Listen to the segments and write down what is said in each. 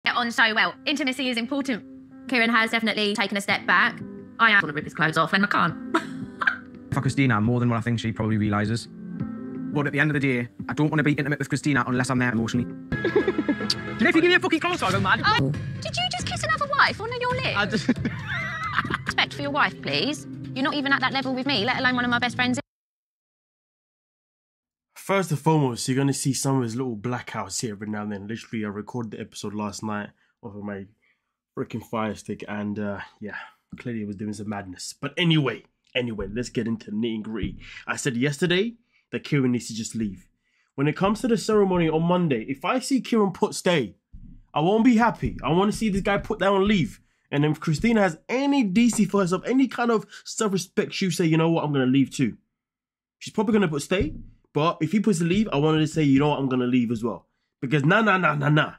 Get on so well. Intimacy is important. Kieran has definitely taken a step back. I want to rip his clothes off and I can't. For Christina, more than what I think she probably realises. But at the end of the day, I don't want to be intimate with Christina unless I'm there emotionally. Do you know if you give me a fucking close, I go mad? Oh, did you just kiss another wife on your lips? Respect for your wife, please. You're not even at that level with me, let alone one of my best friends. First and foremost, you're going to see some of his little blackouts here every now and then. Literally, I recorded the episode last night off of my freaking Fire Stick, and yeah, clearly it was doing some madness. But anyway, let's get into the nitty-gritty. I said yesterday that Kieran needs to just leave. When it comes to the ceremony on Monday, if I see Kieran put stay, I won't be happy. I want to see this guy put down and leave. And if Christina has any decency for herself, any kind of self-respect, she'll say, you know what, I'm going to leave too. She's probably going to put stay, but if he puts to leave, I wanted to say, you know what, I'm going to leave as well. Because nah.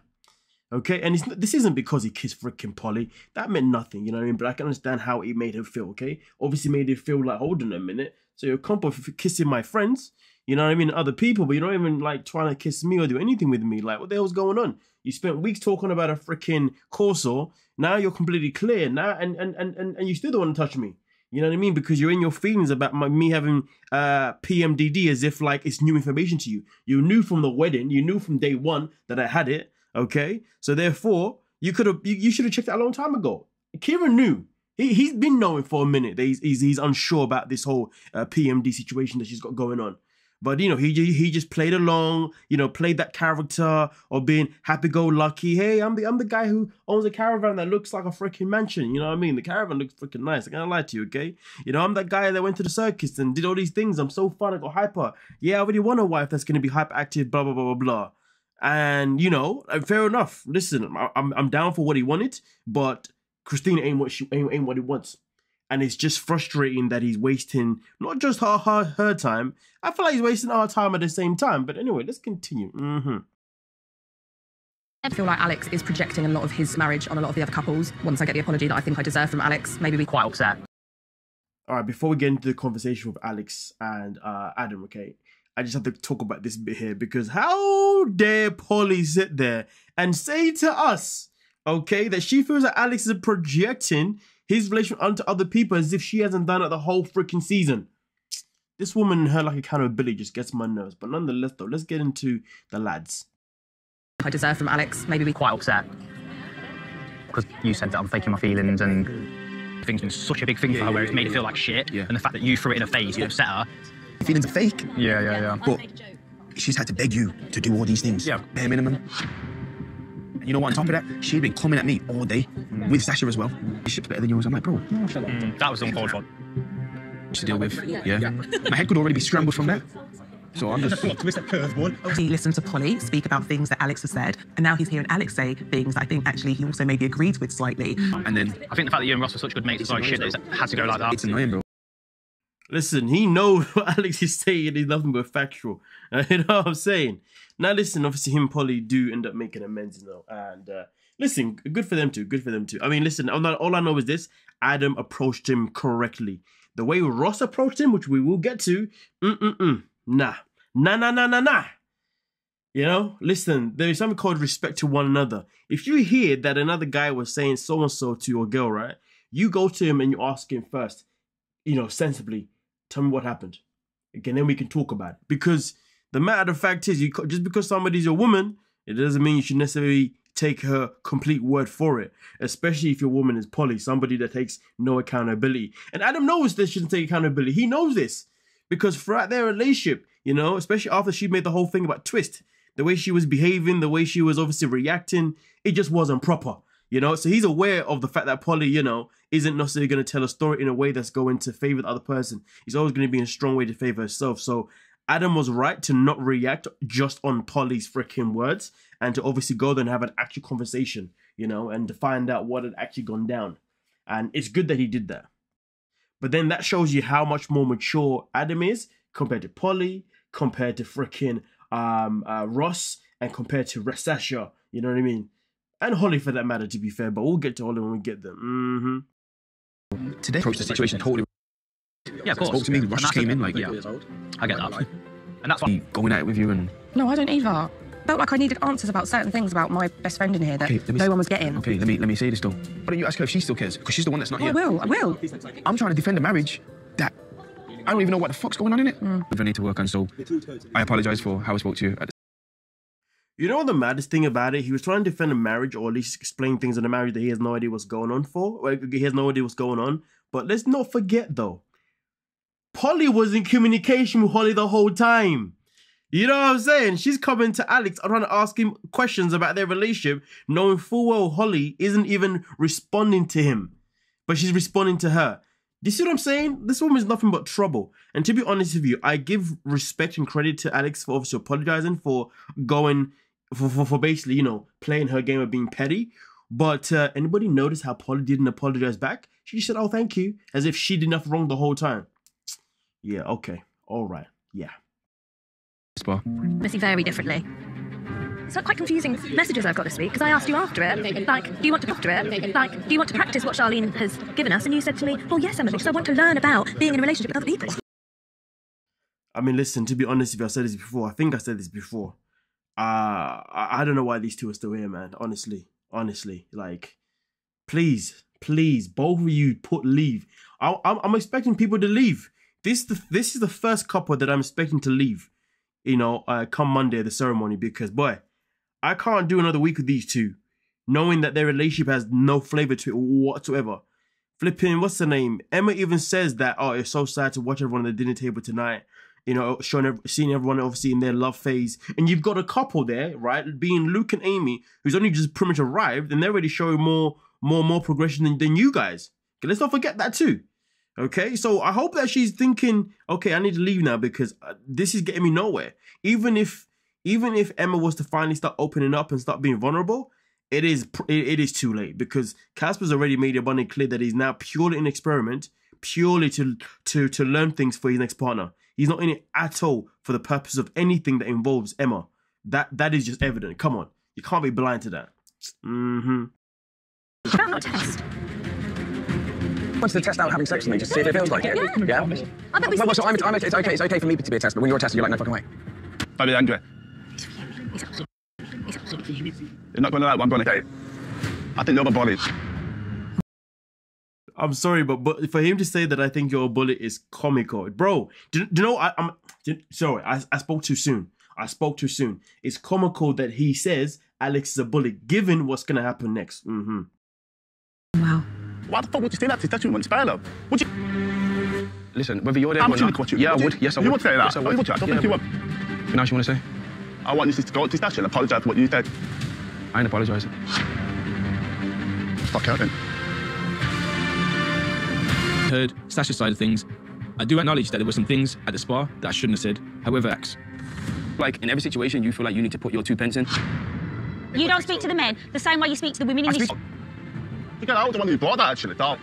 Okay, and this isn't because he kissed freaking Polly. That meant nothing, you know what I mean? But I can understand how it made her feel, okay? Obviously made her feel like, hold on a minute. So you're comfortable for kissing my friends, you know what I mean, other people, but you're not even like trying to kiss me or do anything with me. Like, what the hell's going on? You spent weeks talking about a freaking Corso. Now you're completely clear now, and you still don't want to touch me. You know what I mean? Because you're in your feelings about me having PMDD as if like it's new information to you. You knew from the wedding, you knew from day one that I had it. Okay, so therefore you should have checked that a long time ago. Kieran knew. He's been knowing for a minute that he's unsure about this whole PMD situation that she's got going on. But, you know, he just played along, you know, played that character of being happy-go-lucky. Hey, I'm the guy who owns a caravan that looks like a freaking mansion. You know what I mean? The caravan looks freaking nice. I can't lie to you, okay? You know, I'm that guy that went to the circus and did all these things. I'm so fun. I got hyper. Yeah, I already want a wife that's going to be hyperactive, blah, blah, blah, blah, blah. And, you know, fair enough. Listen, I'm down for what he wanted, but Christina ain't what he wants. And it's just frustrating that he's wasting not just her time. I feel like he's wasting our time at the same time. But anyway, let's continue. I feel like Alex is projecting a lot of his marriage on a lot of the other couples. Once I get the apology that I think I deserve from Alex, maybe we quite upset. All right, before we get into the conversation with Alex and Adam, okay, I just have to talk about this bit here because how dare Polly sit there and say to us, okay, that she feels that Alex is projecting his relation onto other people as if she hasn't done it the whole freaking season. This woman and her like accountability just gets my nerves. But nonetheless, though, let's get into the lads. I deserve from Alex, maybe we quite upset. Because you said that I'm faking my feelings and things been such a big thing for her where it's made her feel like shit. Yeah. And the fact that you threw it in her face upset her. Feelings are fake. Yeah. But she's had to beg you to do all these things. Yeah. Bare minimum. You know what, on top of that, she'd been coming at me all day, with Sasha as well. This shit's better than yours. I'm like, bro. That was uncalled for. To deal with, yeah. My head could already be scrambled from that. So I'm just... He listened to Polly speak about things that Alex has said, and now he's hearing Alex say things that I think actually he also maybe agrees with slightly. And then... I think the fact that you and Ross are such good mates is like shit that it had to go like that. It's annoying, bro. Listen, he knows what Alex is saying is nothing but factual. You know what I'm saying? Now, listen, obviously him and Polly do end up making amends, you know. And listen, good for them too. I mean, listen, all I know is this. Adam approached him correctly. The way Ross approached him, which we will get to, nah. You know, listen, there is something called respect to one another. If you hear that another guy was saying so-and-so to your girl, right? You go to him and you ask him first, you know, sensibly, tell me what happened. Again, then we can talk about it. Because the matter of fact is, just because somebody's a woman, it doesn't mean you should necessarily take her complete word for it. Especially if your woman is Polly, somebody that takes no accountability. And Adam knows they shouldn't take accountability. He knows this. Because throughout their relationship, you know, especially after she made the whole thing about Twist, the way she was behaving, the way she was obviously reacting, it just wasn't proper. You know, so he's aware of the fact that Polly, you know, isn't necessarily going to tell a story in a way that's going to favor the other person. He's always going to be in a strong way to favor herself. So Adam was right to not react just on Polly's freaking words and to obviously go there and have an actual conversation, you know, and to find out what had actually gone down. And it's good that he did that. But then that shows you how much more mature Adam is compared to Polly, compared to freaking Ross, and compared to Sasha. You know what I mean? And Holly for that matter, to be fair. But we'll get to Holly when we get there. Today, approached the situation totally. Yeah, of course. Spoke to me, Ross just came in like... Yeah, I get that. And that's why... Going at it with you and No, I don't either. Felt like I needed answers about certain things about my best friend in here that no one was getting. Okay, let me say this though. Why don't you ask her if she still cares? Because she's the one that's not here. I will. I'm trying to defend a marriage that I don't even know what the fuck's going on in it. I need to work on, so I apologise for how I spoke to you. You know what the maddest thing about it? He was trying to defend a marriage, or at least explain things in the marriage that he has no idea what's going on for. Well, he has no idea what's going on. But let's not forget though, Polly was in communication with Holly the whole time. You know what I'm saying? She's coming to Alex trying to ask him questions about their relationship, knowing full well Holly isn't even responding to him, but she's responding to her. Do you see what I'm saying? This woman is nothing but trouble. And to be honest with you, I give respect and credit to Alex for obviously apologizing for going, for basically, you know, playing her game of being petty. But anybody notice how Polly didn't apologize back? She just said, oh, thank you, as if she did nothing wrong the whole time. Yeah, okay. All right. Yeah. Missy very differently. It's quite confusing messages I've got this week, because I asked you after it, like, do you want to after it? Like, do you want to practice what Charlene has given us? And you said to me, well, yes, Emma, because I want to learn about being in a relationship with other people. I mean, listen, to be honest with you, I said this before. I think I said this before. I don't know why these two are still here, man. Honestly, like, please, both of you leave. I'm expecting people to leave. This is the first couple that I'm expecting to leave, you know, come Monday, the ceremony, because, boy, I can't do another week with these two, knowing that their relationship has no flavor to it whatsoever. Flipping, what's the name? Emma even says that, oh, it's so sad to watch everyone at the dinner table tonight, you know, seeing everyone obviously in their love phase. And you've got a couple there, right, being Luke and Amy, who's only just pretty much arrived, and they're already showing more progression than you guys. Okay, let's not forget that too. Okay, so I hope that she's thinking, okay, I need to leave now because this is getting me nowhere. Even if Emma was to finally start opening up and start being vulnerable, it is too late, because Casper's already made it abundantly clear that he's now purely an experiment, purely to learn things for his next partner. He's not in it at all for the purpose of anything that involves Emma. That is just evident. Come on, you can't be blind to that. About not a test. Wants to test out having sex with me, just see if it feels like it. Yeah. I bet we Well, so it's okay for me to be a test, but when you're a tester, you're like, no fucking way. I'll be angry. You're not going to like one bullet. I think you're a bully. I'm sorry, but for him to say that I think you're a bully is comical. Bro, do you know, sorry, I spoke too soon. It's comical that he says Alex is a bully, given what's going to happen next. Wow. Why the fuck would you say that to touch me when it's fair, love? Would you? Listen, whether you're there I'm or sure not... you Yeah, I would. Yes, I would. You would say that? Yes, I would. I don't think you would. Anything else you want to say? I want you to go to Stasha and apologise for what you said. I ain't apologising. Fuck out then. Heard Sasha's side of things. I do acknowledge that there were some things at the spa that I shouldn't have said. However, like, in every situation, you feel like you need to put your 2 pence in. You don't speak to the men the same way you speak to the women in this. Because I was the one who brought that, actually, don't.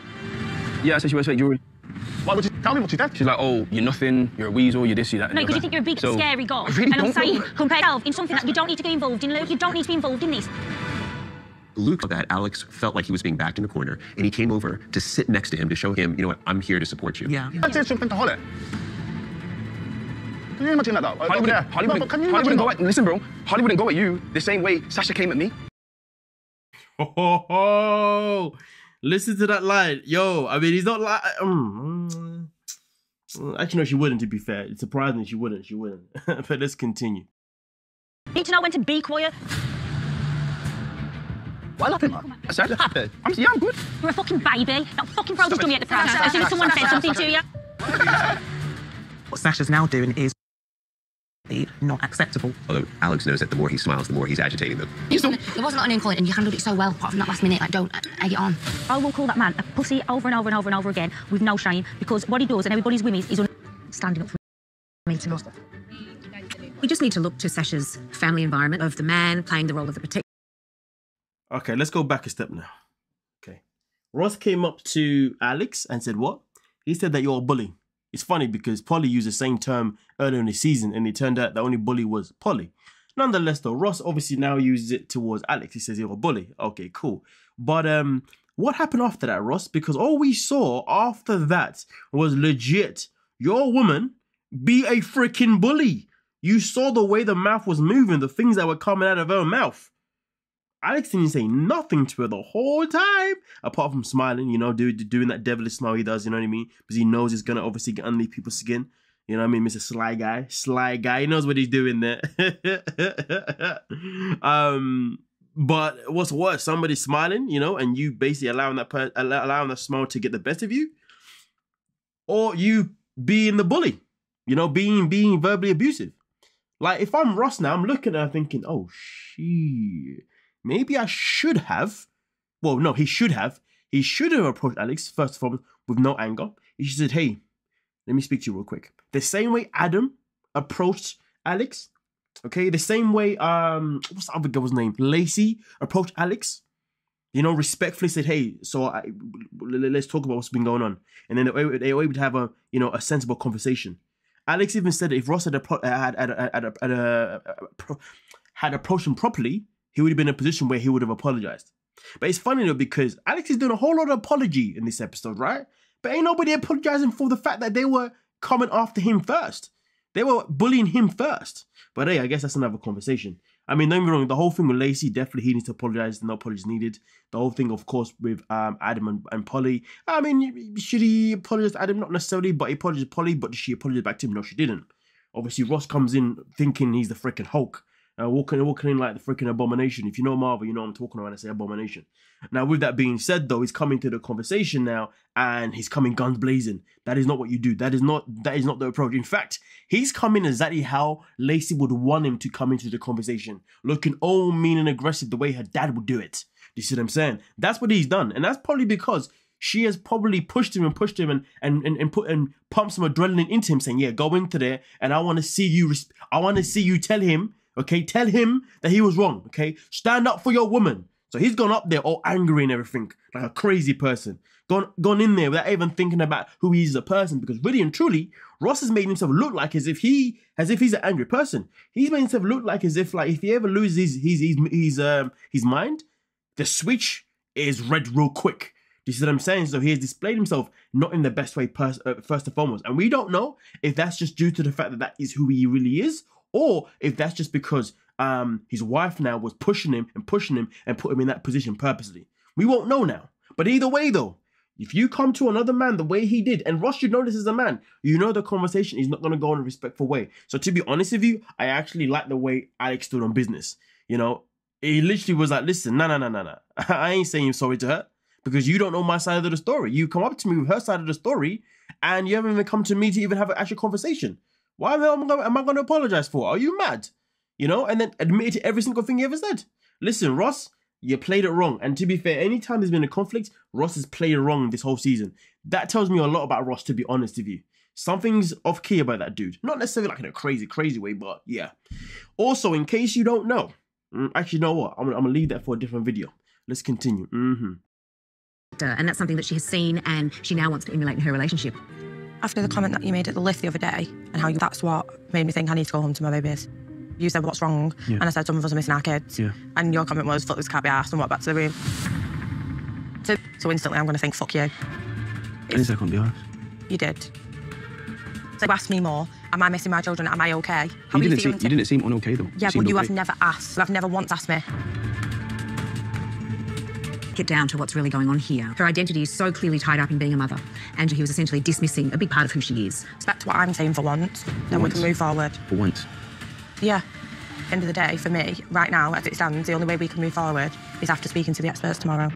Yeah, I said she was fake jewelry. Why would you tell me what you did? She's like, oh, you're nothing, you're a weasel, you're this, you're that. No, because you think you're a big, scary guy. Really, and I'm saying, compare yourself in something that you don't need to get involved in, Luke. You don't need to be involved in this. Luke, that Alex felt like he was being backed in a corner, and he came over to sit next to him to show him, you know what, I'm here to support you. Yeah. I did something to Holly. Can you imagine that, though? Holly wouldn't go at, listen, bro, Holly wouldn't go at you the same way Sasha came at me. Oh, listen to that line. Yo, I mean, he's not like... Actually, no, she wouldn't, to be fair. It's surprising she wouldn't. But let's continue. You need to know when to be quiet. Why love him? I said happy. I'm good. You're a fucking baby. That fucking pro just dummy at the front. As soon as someone said something to you. What Sasha's now doing is not acceptable. Although Alex knows that the more he smiles, the more he's agitating them. It wasn't on an incline, and you handled it so well, apart from that last minute, like, don't egg it on. I will call that man a pussy over and over and over and over again with no shame, because what he does, and everybody's with me, is standing up for me to us. We just need to look to Sasha's family environment of the man playing the role of the protector. Okay, let's go back a step now. Okay. Ross came up to Alex and said what? He said that you're a bully. It's funny because Polly used the same term earlier in the season, and it turned out the only bully was Polly. Nonetheless, though, Ross obviously now uses it towards Alex. He says you're a bully. Okay, cool. But what happened after that, Ross? Because all we saw after that was legit your woman be a freaking bully. You saw the way the mouth was moving, the things that were coming out of her mouth. Alex didn't say nothing to her the whole time, apart from smiling, you know, doing that devilish smile he does, you know what I mean? Because he knows it's going to obviously get underneath people's skin. You know what I mean? Mr. Sly guy, he knows what he's doing there. But what's worse, somebody smiling, you know, and you basically allowing that smile to get the best of you, or you being the bully, you know, being verbally abusive. Like, if I'm Ross now, I'm looking at her thinking, oh, shit. Maybe I should have. Well, no, he should have. He should have approached Alex, first of all, with no anger. He should have said, hey, let me speak to you real quick. The same way Adam approached Alex, okay? The same way, what's the other girl's name? Lacey approached Alex. You know, respectfully said, hey, so let's talk about what's been going on. And then they were able to have a sensible conversation. Alex even said that if Ross had approached him properly, he would have been in a position where he would have apologized. But it's funny though, because Alex is doing a whole lot of apology in this episode, right? But ain't nobody apologizing for the fact that they were coming after him first. They were bullying him first. But hey, I guess that's another conversation. I mean, don't get me wrong, the whole thing with Lacey, definitely he needs to apologize. No apologies needed. The whole thing, of course, with Adam and Polly. I mean, should he apologize to Adam? Not necessarily, but he apologized to Polly. But did she apologize back to him? No, she didn't. Obviously, Ross comes in thinking he's the freaking Hulk. Walking in like the freaking Abomination. If you know Marvel, you know what I'm talking about when I say Abomination. Now, with that being said, though, he's coming to the conversation now, and he's coming guns blazing. That is not what you do. That is not the approach. In fact, he's coming exactly how Lacey would want him to come into the conversation, looking all mean and aggressive, the way her dad would do it. Do you see what I'm saying? That's what he's done, and that's probably because she has probably pushed him and pumped some adrenaline into him, saying, "Yeah, go into there, and I want to see you. I want to see you tell him." Okay, tell him that he was wrong, okay? Stand up for your woman. So he's gone up there all angry and everything, like a crazy person. Gone in there without even thinking about who he is as a person, because really and truly, Ross has made himself look like as if he's an angry person. He's made himself look like as if, like, if he ever loses his mind, the switch is red real quick. Do you see what I'm saying? So he has displayed himself not in the best way first and foremost. And we don't know if that's just due to the fact that that is who he really is, or if that's just because his wife now was pushing him and put him in that position purposely. We won't know now. But either way, though, if you come to another man the way he did, and Ross should know this as a man, you know the conversation is not going to go in a respectful way. So to be honest with you, I actually like the way Alex stood on business. You know, he literally was like, listen, no. I ain't saying sorry to her because you don't know my side of the story. You come up to me with her side of the story and you haven't even come to me to even have an actual conversation. Why am I going to apologize for? Are you mad? You know, and then admit to every single thing he ever said. Listen, Ross, you played it wrong. And to be fair, anytime there's been a conflict, Ross has played it wrong this whole season. That tells me a lot about Ross, to be honest with you. Something's off key about that dude. Not necessarily like in a crazy way, but yeah. Also, in case you don't know, actually, you know what? I'm going to leave that for a different video. Let's continue. And that's something that she has seen and she now wants to emulate in her relationship. After the comment that you made at the lift the other day, and how that's what made me think I need to go home to my babies. You said, what's wrong? Yeah. And I said, some of us are missing our kids. Yeah. And your comment was, fuck this can't be arsed, and walk back to the room. So instantly I'm going to think, fuck you. I can't be arsed. You did. So you asked me more, am I missing my children? Am I okay? You didn't seem unokay though. Yeah, but you have never asked. I've never once asked me. Get down to what's really going on here. Her identity is so clearly tied up in being a mother, and he was essentially dismissing a big part of who she is. Respect what I'm saying for once, then we can move forward. For once? Yeah. At the end of the day, for me, right now, as it stands, the only way we can move forward is after speaking to the experts tomorrow.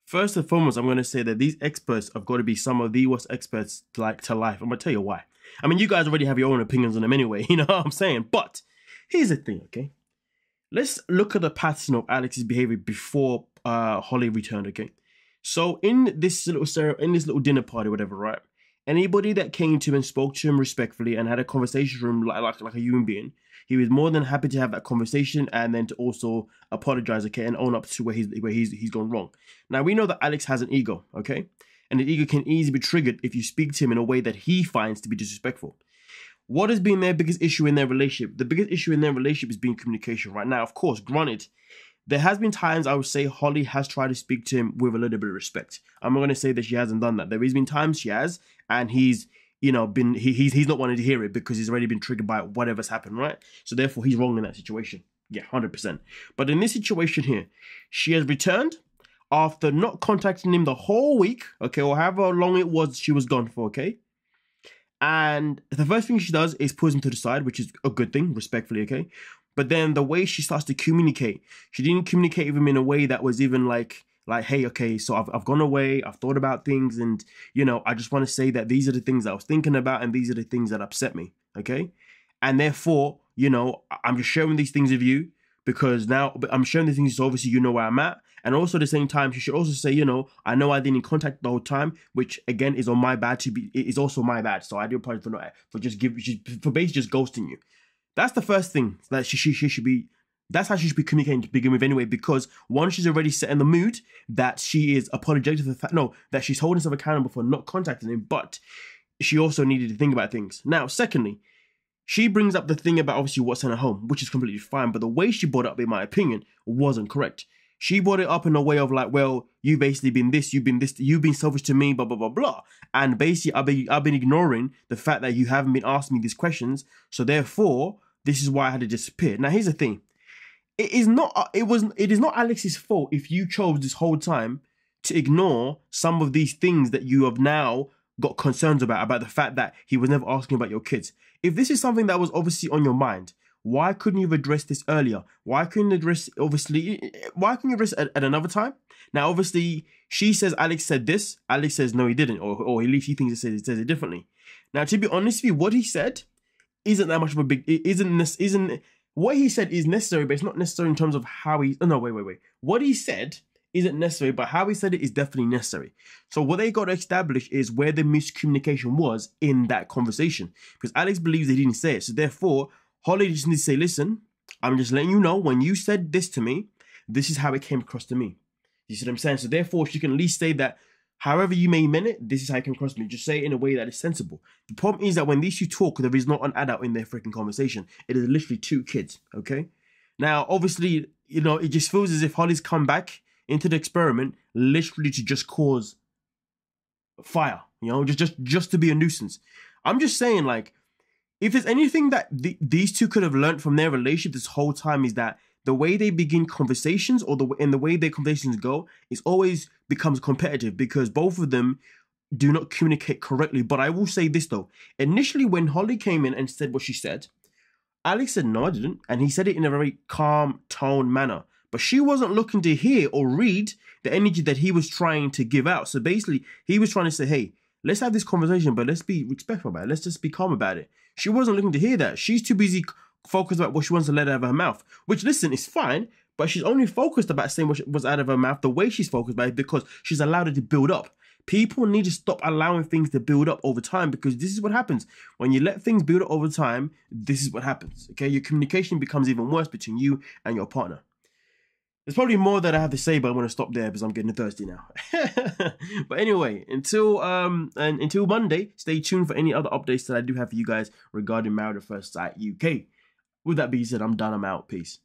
First and foremost, I'm going to say that these experts have got to be some of the worst experts to life. I'm going to tell you why. I mean, you guys already have your own opinions on them anyway, you know what I'm saying? But here's the thing, okay? Let's look at the pattern of Alex's behavior before Holly returned, okay? So in this little dinner party, whatever, right? Anybody that came to him and spoke to him respectfully and had a conversation with him like a human being, he was more than happy to have that conversation and then to also apologize, okay, and own up to where he's gone wrong. Now we know that Alex has an ego, okay, and the ego can easily be triggered if you speak to him in a way that he finds to be disrespectful. What has been their biggest issue in their relationship? The biggest issue in their relationship is being communication right now. Of course, granted, there has been times I would say Holly has tried to speak to him with a little bit of respect. I'm not going to say that she hasn't done that. There has been times she has, and he's you know, he's not wanting to hear it because he's already been triggered by whatever's happened, right? So therefore, he's wrong in that situation. Yeah, 100%. But in this situation here, she has returned after not contacting him the whole week, okay, or however long it was she was gone for, okay? And the first thing she does is pulls him to the side, which is a good thing, respectfully, okay? But then the way she starts to communicate, she didn't communicate with him in a way that was even like, hey, okay, so I've gone away, I've thought about things, and, you know, I just want to say that these are the things I was thinking about, and these are the things that upset me, okay? And therefore, you know, I'm just sharing these things with you because now I'm sharing these things so obviously you know where I'm at. And also at the same time, she should also say, you know I didn't contact the whole time, which again is on my bad is also my bad. So I do apologize for basically just ghosting you. That's the first thing that she should be. That's how she should be communicating to begin with anyway, because one, she's already set in the mood that she is apologetic for the fact, that she's holding herself accountable for not contacting him, but she also needed to think about things. Now, secondly, she brings up the thing about obviously what's in her home, which is completely fine, but the way she brought it up, in my opinion, wasn't correct. She brought it up in a way of like, well, you've basically been this, you've been selfish to me, blah, blah, blah, blah. And basically, I've been ignoring the fact that you haven't been asking me these questions, so therefore, this is why I had to disappear. Now, here's the thing. It is not Alex's fault if you chose this whole time to ignore some of these things that you have now got concerns about the fact that he was never asking about your kids. If this is something that was obviously on your mind, why couldn't you have addressed this earlier? Why couldn't you address it at another time? Now, obviously, she says Alex said this. Alex says no, he didn't, or at least he thinks he says it differently. Now, to be honest with you, what he said isn't that much of a big. Isn't what he said is necessary, but it's not necessary in terms of how he. Oh, no, wait. What he said isn't necessary, but how he said it is definitely necessary. So what they got to establish is where the miscommunication was in that conversation, because Alex believes he didn't say it. So therefore, Holly just needs to say, listen, I'm just letting you know when you said this to me, this is how it came across to me. You see what I'm saying? So therefore, she can at least say that however you may mean it, this is how it came across to me. Just say it in a way that is sensible. The problem is that when these two talk, there is not an adult in their freaking conversation. It is literally two kids, okay? Now, obviously, you know, it just feels as if Holly's come back into the experiment literally to just cause fire, you know, just to be a nuisance. I'm just saying, like, if there's anything that these two could have learned from their relationship this whole time is that the way they begin conversations or the way their conversations go is always becomes competitive because both of them do not communicate correctly. But I will say this though, initially when Holly came in and said what she said, Alex said, no, I didn't. And he said it in a very calm tone manner. But she wasn't looking to hear or read the energy that he was trying to give out. So basically, he was trying to say, hey, let's have this conversation, but let's be respectful about it. Let's just be calm about it. She wasn't looking to hear that. She's too busy focused about what she wants to let out of her mouth, which, listen, is fine, but she's only focused about saying what was out of her mouth the way she's focused about it because she's allowed it to build up. People need to stop allowing things to build up over time because this is what happens. When you let things build up over time, this is what happens, okay? Your communication becomes even worse between you and your partner. There's probably more that I have to say, but I'm going to stop there because I'm getting thirsty now. But anyway, until Monday, stay tuned for any other updates that I do have for you guys regarding Married at First Sight UK. With that being said, I'm done. I'm out. Peace.